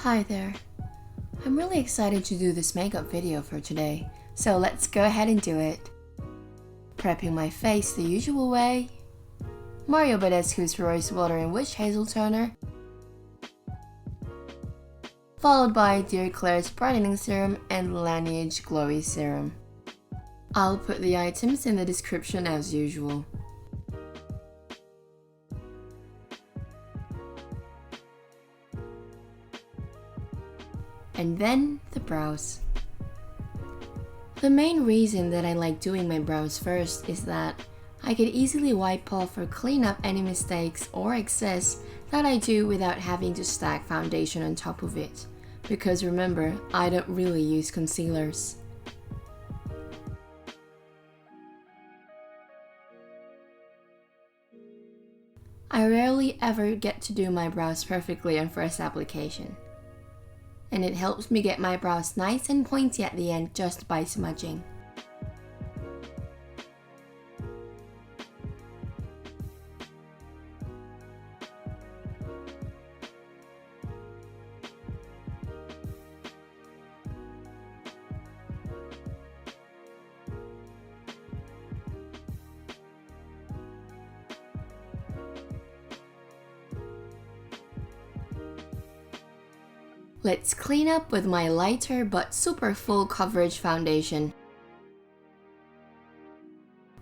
Hi there. I'm really excited to do this makeup video for today, so let's go ahead and do it. Prepping my face the usual way. Mario Badescu's Rosewater and Witch Hazel toner. Followed by Dear Claire's brightening serum and Laneige glowy serum. I'll put the items in the description as usual. And then the brows. The main reason that I like doing my brows first is that I could easily wipe off or clean up any mistakes or excess that I do without having to stack foundation on top of it. Because remember, I don't really use concealers. I rarely ever get to do my brows perfectly on first application. And it helps me get my brows nice and pointy at the end just by smudging. Let's clean up with my lighter but super full coverage foundation.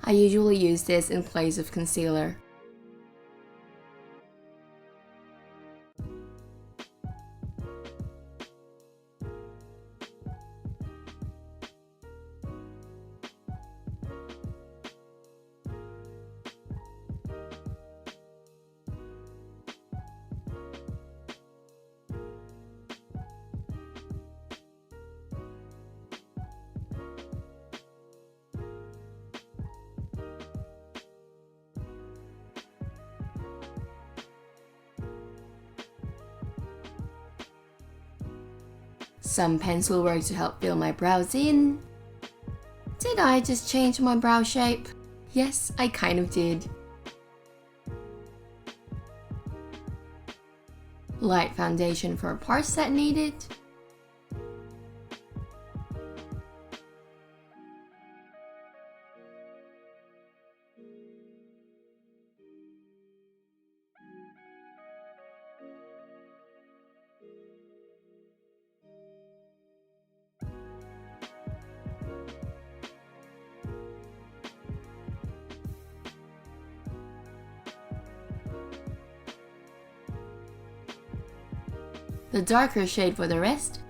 I usually use this in place of concealer. Some pencil work to help fill my brows in. Did I just change my brow shape? Yes, I kind of did. Light foundation for parts that need it. The darker shade for the rest.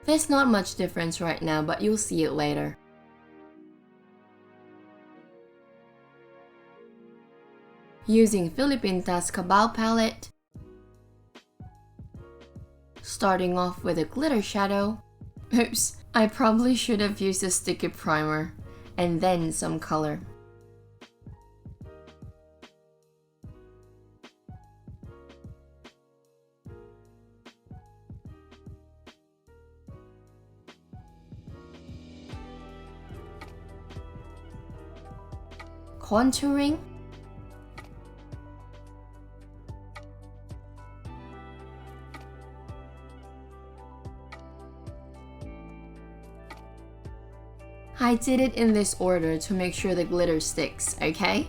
There's not much difference right now, but you'll see it later. Using Filipinta's Kabal palette. Starting off with a glitter shadow. Oops, I probably should have used a sticky primer, and then some color. Contouring. I did it in this order to make sure the glitter sticks, okay?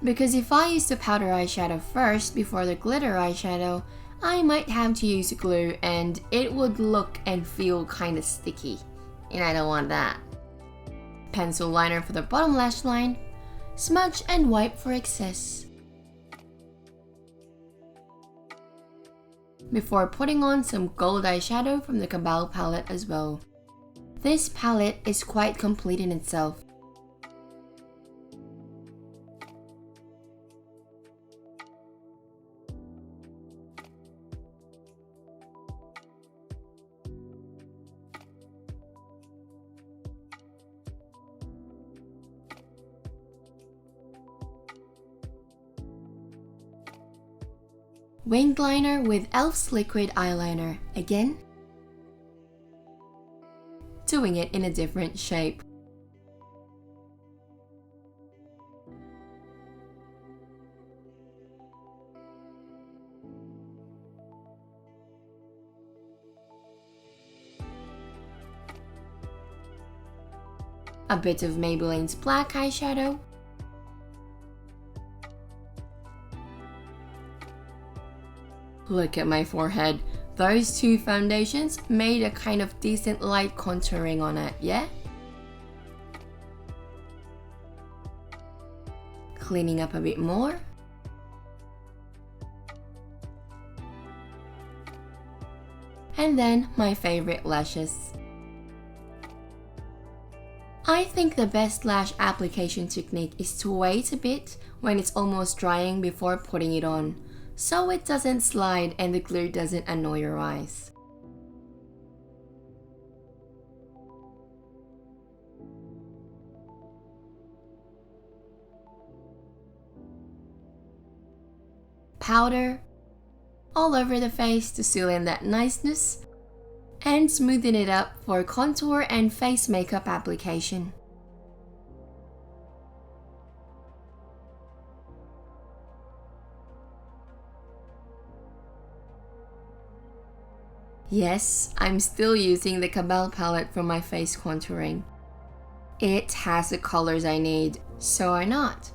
Because if I use the powder eyeshadow first before the glitter eyeshadow, I might have to use glue and it would look and feel kinda sticky. And I don't want that. Pencil liner for the bottom lash line. Smudge and wipe for excess. Before putting on some gold eyeshadow from the Kabal palette as well. This palette is quite complete in itself. Winged liner with e.l.f.'s liquid eyeliner. Again, doing it in a different shape. A bit of Maybelline's black eyeshadow. Look at my forehead. Those two foundations made a kind of decent light contouring on it, yeah? Cleaning up a bit more. And then my favorite lashes. I think the best lash application technique is to wait a bit when it's almost drying before putting it on, so it doesn't slide and the glue doesn't annoy your eyes. Powder all over the face to seal in that niceness, and smoothen it up for contour and face makeup application. Yes, I'm still using the Kabal palette for my face contouring. It has the colors I need, so why not?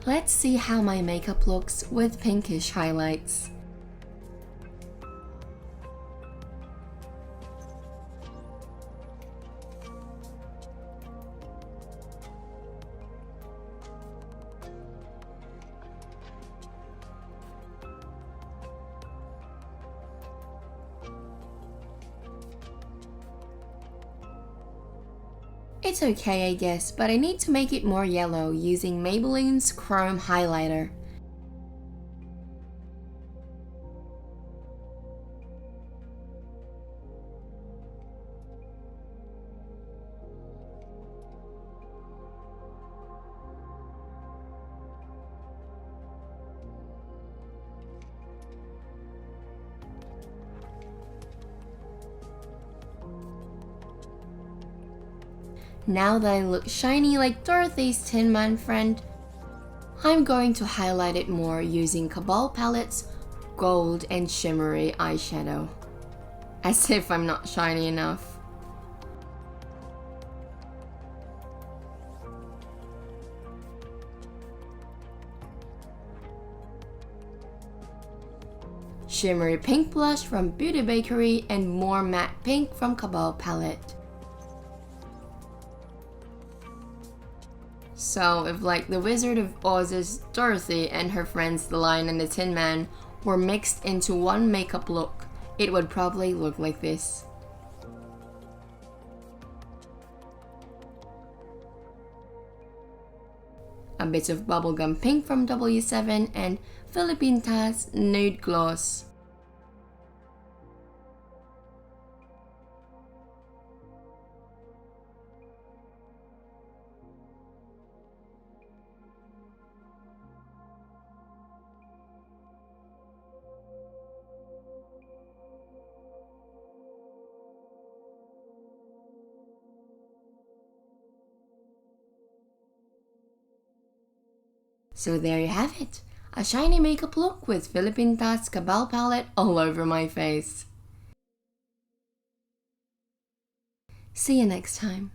Let's see how my makeup looks with pinkish highlights. It's okay, I guess, but I need to make it more yellow using Maybelline's Chrome Highlighter. Now that I look shiny like Dorothy's Tin Man friend, I'm going to highlight it more using Kabal Palette's Gold and Shimmery eyeshadow. As if I'm not shiny enough. Shimmery pink blush from Beauty Bakery and more matte pink from Kabal Palette. So if like the Wizard of Oz's Dorothy and her friends the Lion and the Tin Man were mixed into one makeup look, it would probably look like this. A bit of bubblegum pink from W7 and Filipinta's nude gloss. So there you have it, a shiny makeup look with Filipinta's Kabal palette all over my face. See you next time.